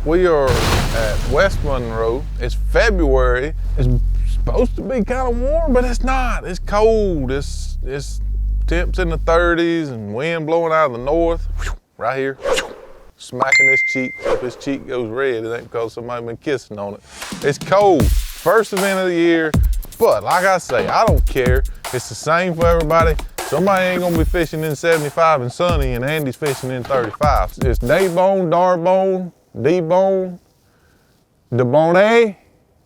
We are at West Monroe. It's February. It's supposed to be kind of warm, but it's not. It's cold. It's temps in the 30s and wind blowing out of the north. Right here, smacking his cheek. If his cheek goes red, it ain't because somebody been kissing on it. It's cold. First event of the year, but like I say, I don't care. It's the same for everybody. Somebody ain't gonna be fishing in 75 and sunny, and Andy's fishing in 35. It's Darbone, Darbone, D-Bone, Darbone.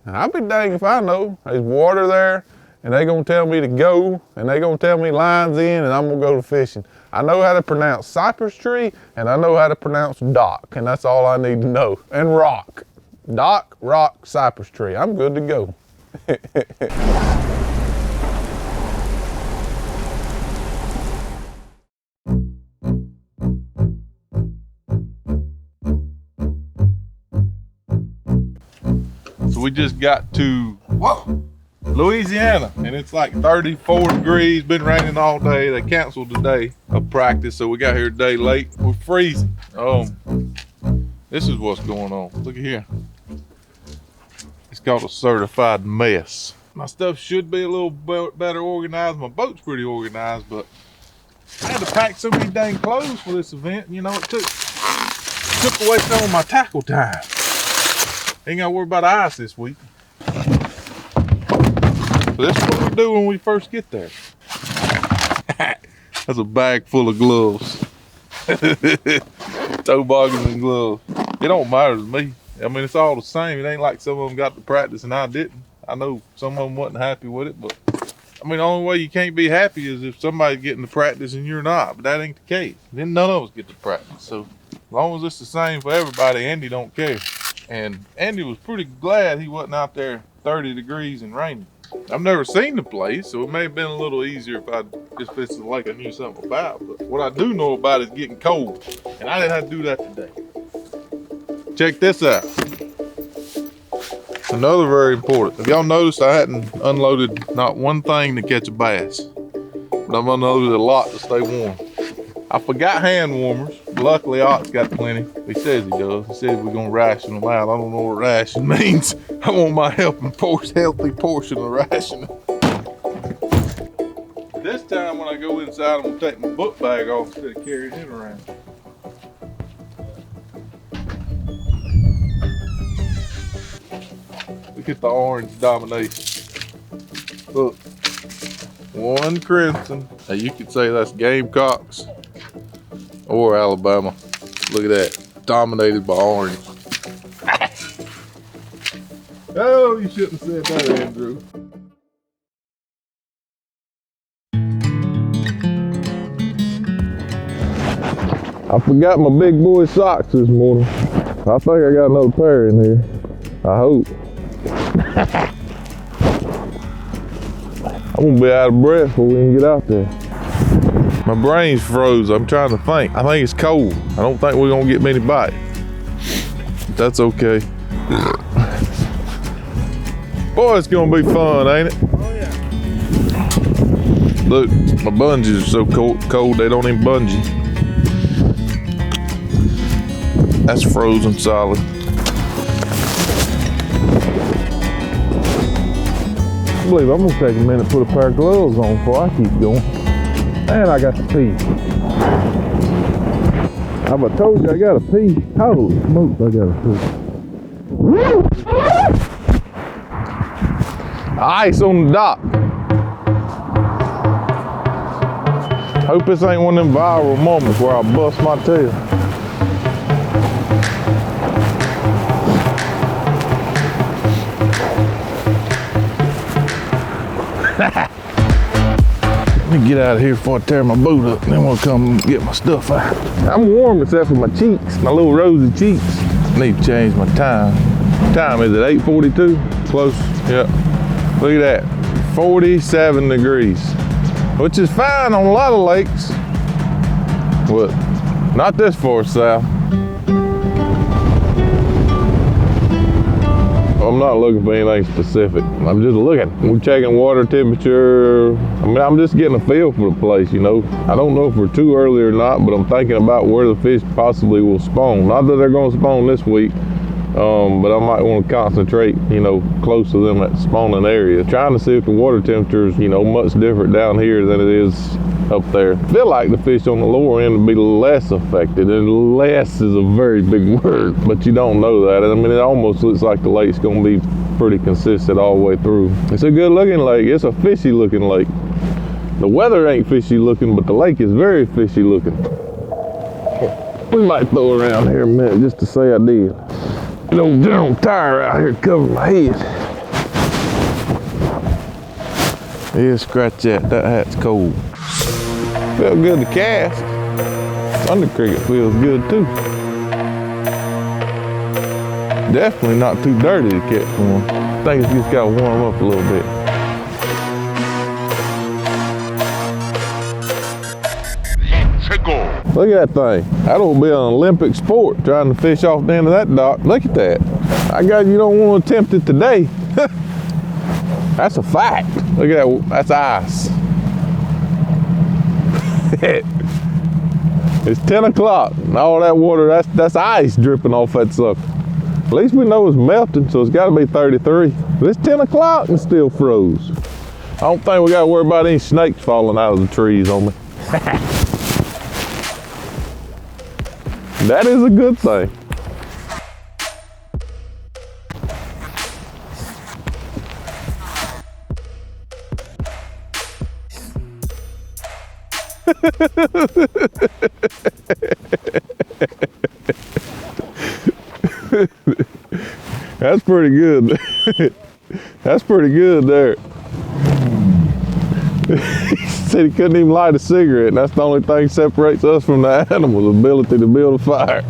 I'll be dang if I know. There's water there, and they gonna tell me to go, and they gonna tell me lines in, and I'm gonna go to fishing. I know how to pronounce cypress tree, and I know how to pronounce dock, and that's all I need to know. And rock. Dock, rock, cypress tree. I'm good to go. So we just got to Louisiana, and it's like 34 degrees, been raining all day. They canceled today of practice, so we got here a day late. We're freezing. This is what's going on. Look at here. It's called a certified mess. My stuff should be a little better organized. My boat's pretty organized, but I had to pack so many dang clothes for this event. You know, it took away some of my tackle time. Ain't gotta worry about ice this week. But this is what we do when we first get there. That's a bag full of gloves. Toboggans and gloves. It don't matter to me. I mean, it's all the same. It ain't like some of them got to practice and I didn't. I know some of them wasn't happy with it, but I mean, the only way you can't be happy is if somebody's getting to practice and you're not, but that ain't the case. Then none of us get to practice. So as long as it's the same for everybody, Andy don't care. And Andy was pretty glad he wasn't out there 30 degrees and raining. I've never seen the place, so it may have been a little easier if I just fished the lake I knew something about. But what I do know about is getting cold, and I didn't have to do that today. Check this out. Another very important. Have y'all noticed I hadn't unloaded not one thing to catch a bass, but I've unloaded a lot to stay warm. I forgot hand warmers. Luckily, Ott's got plenty. He says he does. He said we're gonna ration them out. I don't know what ration means. I want my healthy portion of rationing. This time when I go inside, I'm gonna take my book bag off instead of carrying it around. Look at the orange domination. Look, one crimson. Now you could say that's Gamecocks or Alabama. Look at that, dominated by orange. Oh, you shouldn't have said that, Andrew. I forgot my big boy socks this morning. I think I got another pair in here. I hope. I'm gonna be out of breath before we can get out there. My brain's froze. I'm trying to think. I think it's cold. I don't think we're gonna get many bites. That's okay. Boy, it's gonna be fun, ain't it? Oh yeah. Look, my bungees are so cold they don't even bungee. That's frozen solid. I believe I'm gonna take a minute to put a pair of gloves on before I keep going. And I got to pee. Have I told you I gotta pee? Holy smokes, I gotta pee. Ice on the dock. Hope this ain't one of them viral moments where I bust my tail. Let me get out of here before I tear my boat up, and then we'll come get my stuff out. I'm warm except for my cheeks, my little rosy cheeks. I need to change my time. What time is it, 8:42? Close, yep. Look at that, 47 degrees, which is fine on a lot of lakes, but not this far south. I'm not looking for anything specific. I'm just looking. We're checking water temperature. I mean, I'm just getting a feel for the place, you know. I don't know if we're too early or not, but I'm thinking about where the fish possibly will spawn. Not that they're gonna spawn this week, but I might want to concentrate, you know, close to them at spawning area. Trying to see if the water temperature is, you know, much different down here than it is up there. I feel like the fish on the lower end would be less affected, and less is a very big word, but you don't know that. I mean, it almost looks like the lake's gonna be pretty consistent all the way through. It's a good looking lake. It's a fishy looking lake. The weather ain't fishy looking, but the lake is very fishy looking. We might throw around here a minute just to say I did. An old General Tire out here covering my head. Yeah, scratch that. That hat's cold. Feel good to cast. Thunder cricket feels good too. Definitely not too dirty to catch one. I think it's just got to warm up a little bit. Look at that thing. That'll be an Olympic sport, trying to fish off the end of that dock. Look at that. I guess you don't want to attempt it today. That's a fact. Look at that. That's ice. It's 10 o'clock and all that water, that's ice dripping off that sucker. At least we know it's melting, so it's got to be 33. But it's 10 o'clock and still froze. I don't think we got to worry about any snakes falling out of the trees on me. That is a good thing. That's pretty good. That's pretty good there. He said he couldn't even light a cigarette, and that's the only thing that separates us from the animals, the ability to build a fire.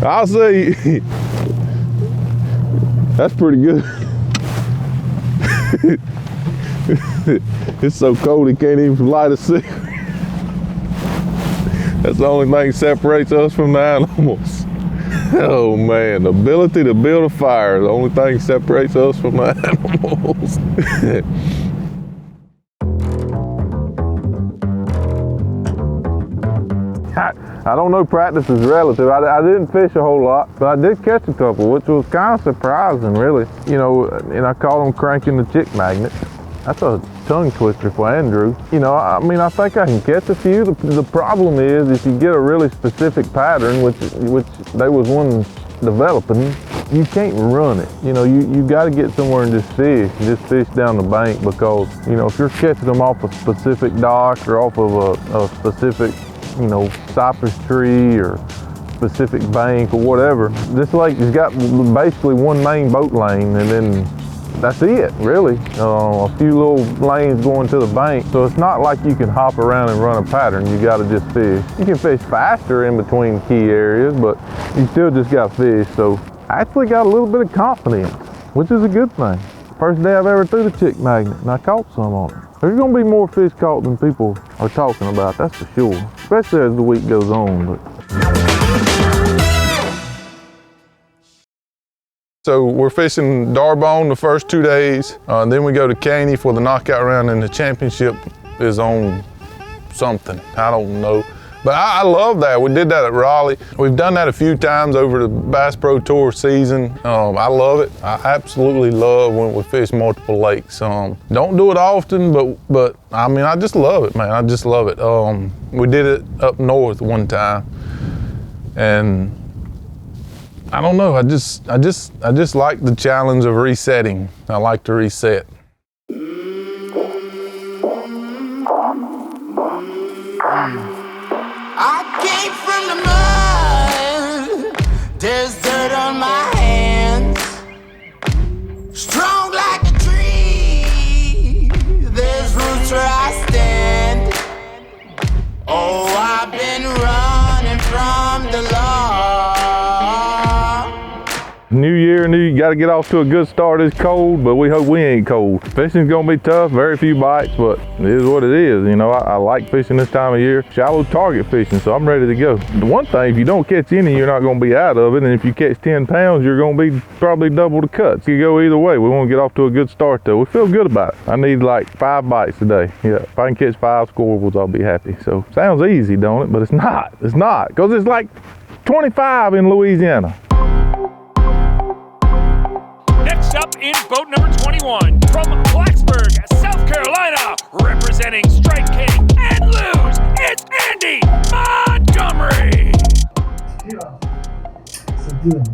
I'll say, that's pretty good. It's so cold he can't even light a cigarette. That's the only thing that separates us from the animals. Oh man, the ability to build a fire is the only thing that separates us from the animals. I don't know, practice is relative. I didn't fish a whole lot, but I did catch a couple, which was kind of surprising, really. You know, and I caught them cranking the chick magnet. That's a tongue twister for Andrew. You know, I mean, I think I can catch a few. The problem is if you get a really specific pattern, which there was one developing, you can't run it. You know, you got to get somewhere and just fish down the bank, because, you know, if you're catching them off a specific dock or off of a specific, you know, cypress tree or specific bank or whatever, this lake has got basically one main boat lane, and then that's it, really. A few little lanes going to the bank, so it's not like you can hop around and run a pattern. You got to just fish. You can fish faster in between key areas, but you still just got to fish. So I actually got a little bit of confidence, which is a good thing. First day I've ever threw the chick magnet, and I caught some on it. There's gonna be more fish caught than people are talking about, that's for sure. Especially as the week goes on. But. So we're fishing Darbone the first 2 days. Then we go to Caney for the knockout round, and the championship is on something, I don't know. But I love that. We did that at Raleigh. We've done that a few times over the Bass Pro Tour season. I love it. I absolutely love when we fish multiple lakes. Don't do it often, but I mean, I just love it, man. I just love it. We did it up north one time, and I don't know. I just like the challenge of resetting. I like to reset. I came from the mud, there's dirt on my hands. Strong like a tree, there's roots where I stand. Oh, I've been running from the law. New year, you got to get off to a good start. It's cold, but we hope we ain't cold. Fishing's gonna be tough, very few bites, but it is what it is. You know, I like fishing this time of year. Shallow target fishing, so I'm ready to go. The one thing, if you don't catch any, you're not gonna be out of it, and if you catch 10 pounds, you're gonna be probably double the cuts. You go either way. We want to get off to a good start though. We feel good about it. I need like 5 bites today. Yeah, if I can catch 5 scorables, I'll be happy. So sounds easy, don't it? But it's not. It's not, because it's like 25 in Louisiana. in boat number 21 from Blacksburg, South Carolina, representing Strike King and Lose, it's Andy Montgomery. Yeah. So good.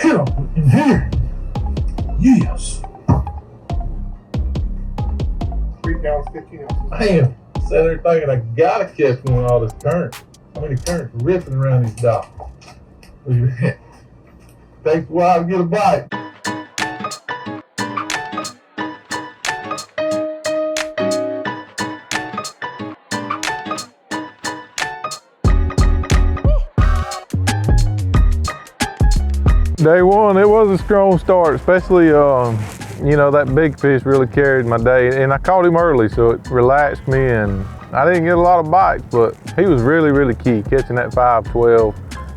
Get up in here. Yes. 3 pounds, 15 ounces. Man, sat there thinking I gotta catch one with all this current. I mean, the current's ripping around these docks. Look at that. Takes a while to get a bite. Day one, it was a strong start, especially, you know, that big fish really carried my day, and I caught him early, so it relaxed me, and I didn't get a lot of bites, but he was really, really key, catching that 512,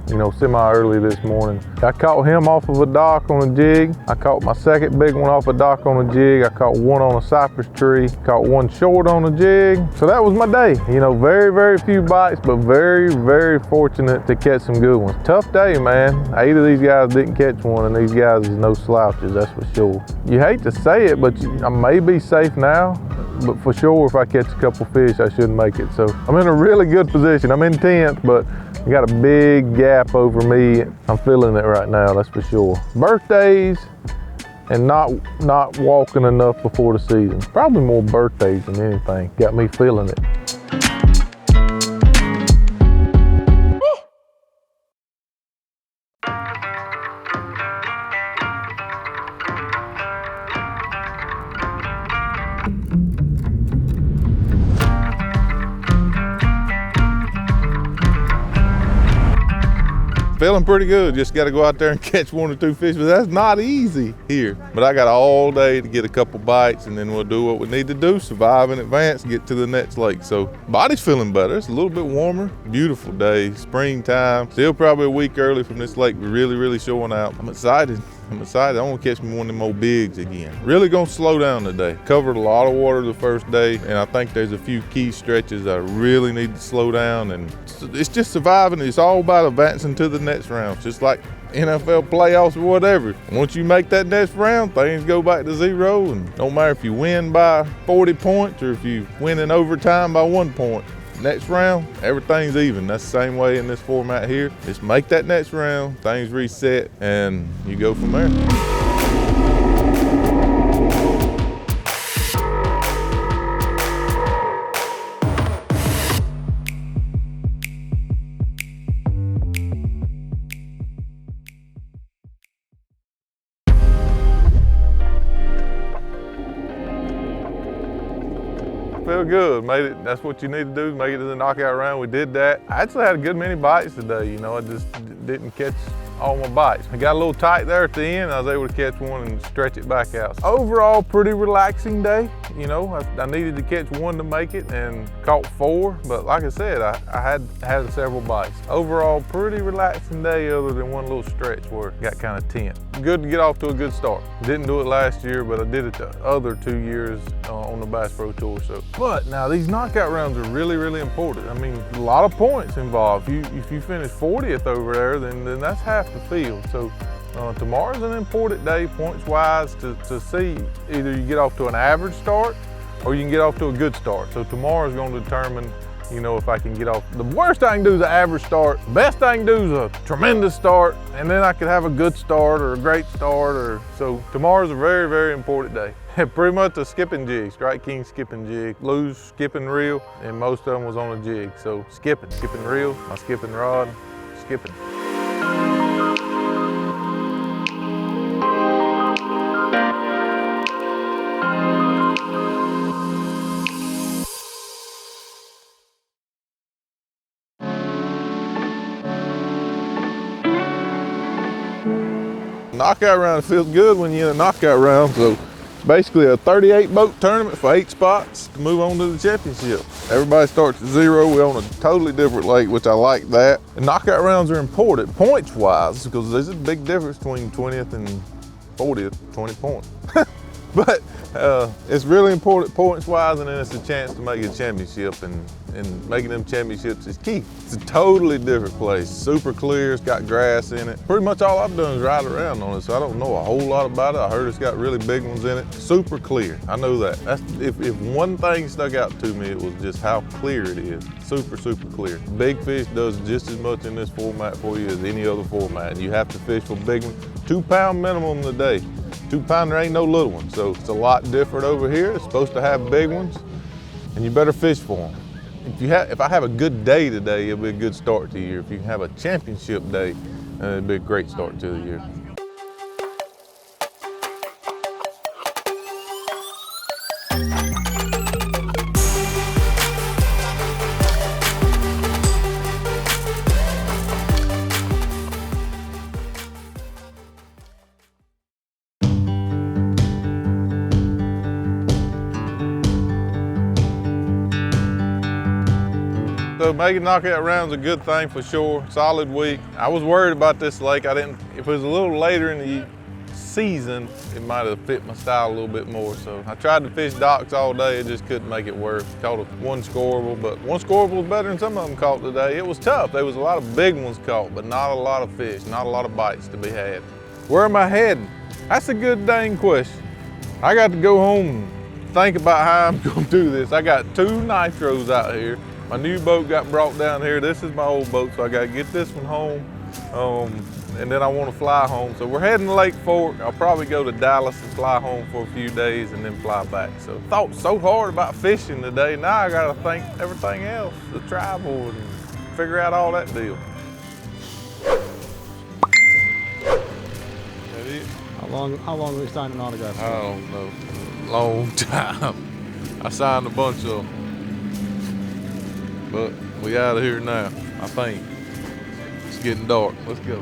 you know, semi-early this morning. I caught him off of a dock on a jig. I caught my second big one off a dock on a jig. I caught one on a cypress tree. Caught one short on a jig. So that was my day. You know, very, very few bites, but very, very fortunate to catch some good ones. Tough day, man. 8 of these guys didn't catch one, and these guys is no slouches, that's for sure. You hate to say it, but I may be safe now. But for sure, if I catch a couple fish, I shouldn't make it. So I'm in a really good position. I'm in 10th, but I got a big gap over me. I'm feeling it right now, that's for sure. Birthdays and not walking enough before the season. Probably more birthdays than anything. Got me feeling it. Feeling pretty good. Just got to go out there and catch 1 or 2 fish, but that's not easy here. But I got all day to get a couple bites, and then we'll do what we need to do, survive in advance, get to the next lake. So body's feeling better. It's a little bit warmer. Beautiful day, springtime. Still probably a week early from this lake really, really showing out. I'm excited. I want to catch me one of them old bigs again. Really gonna slow down today. Covered a lot of water the first day, and I think there's a few key stretches I really need to slow down, and it's just surviving. It's all about advancing to the next round, just like NFL playoffs or whatever. Once you make that next round, things go back to 0, and don't matter if you win by 40 points or if you win in overtime by 1 point. Next round, everything's even. That's the same way in this format here. Just make that next round, things reset, and you go from there. Feel good, made it. That's what you need to do, make it to the knockout round. We did that. I actually had a good many bites today, you know, I just didn't catch all my bites. I got a little tight there at the end. I was able to catch one and stretch it back out. Overall, pretty relaxing day. You know, I needed to catch 1 to make it and caught 4, but like I said, I had several bites. Overall, pretty relaxing day other than one little stretch where it got kind of tense. Good to get off to a good start. Didn't do it last year, but I did it the other 2 years on the Bass Pro Tour. So, but now these knockout rounds are really, really important. I mean, a lot of points involved. If you finish 40th over there, then that's half the field. So tomorrow's an important day points-wise to see either you get off to an average start or you can get off to a good start. So tomorrow's going to determine, you know, if I can get off. The worst I can do is an average start. The best I can do is a tremendous start, and then I could have a good start or a great start. So tomorrow's a very, very important day. Pretty much a skipping jig, Strike King skipping jig, Lou's skipping reel, and most of them was on a jig. So skipping reel, my skipping rod, skipping. Knockout round feels good when you're in a knockout round. So basically a 38 boat tournament for 8 spots to move on to the championship. Everybody starts at 0. We're on a totally different lake, which I like that. And knockout rounds are important points wise because there's a big difference between 20th and 40th, 20 points. But it's really important points-wise, and then it's a chance to make a championship, and making them championships is key. It's a totally different place. Super clear, it's got grass in it. Pretty much all I've done is ride around on it, so I don't know a whole lot about it. I heard it's got really big ones in it. Super clear, I know that. If one thing stuck out to me, it was just how clear it is. Super, super clear. Big fish does just as much in this format for you as any other format. You have to fish for big ones, 2 pound minimum a day. 2 pounder ain't no little one, so it's a lot different over here. It's supposed to have big ones, and you better fish for them. If I have a good day today, it'll be a good start to the year. If you have a championship day, it'll be a great start to the year. So making knockout rounds a good thing for sure. Solid week. I was worried about this lake. If it was a little later in the season, it might have fit my style a little bit more. So I tried to fish docks all day. It just couldn't make it work. Caught one scoreable, but one scoreable was better than some of them caught today. It was tough. There was a lot of big ones caught, but not a lot of fish, not a lot of bites to be had. Where am I heading? That's a good dang question. I got to go home and think about how I'm gonna do this. I got 2 nitros out here. My new boat got brought down here. This is my old boat, so I gotta get this one home. And then I wanna fly home. So we're heading to Lake Fork. I'll probably go to Dallas and fly home for a few days and then fly back. So thought so hard about fishing today. Now I gotta think everything else, the travel, and figure out all that deal. That it? How long are we signing autographs? I don't know. Long time. I signed a bunch of them. But we out of here now, I think. It's getting dark. Let's go.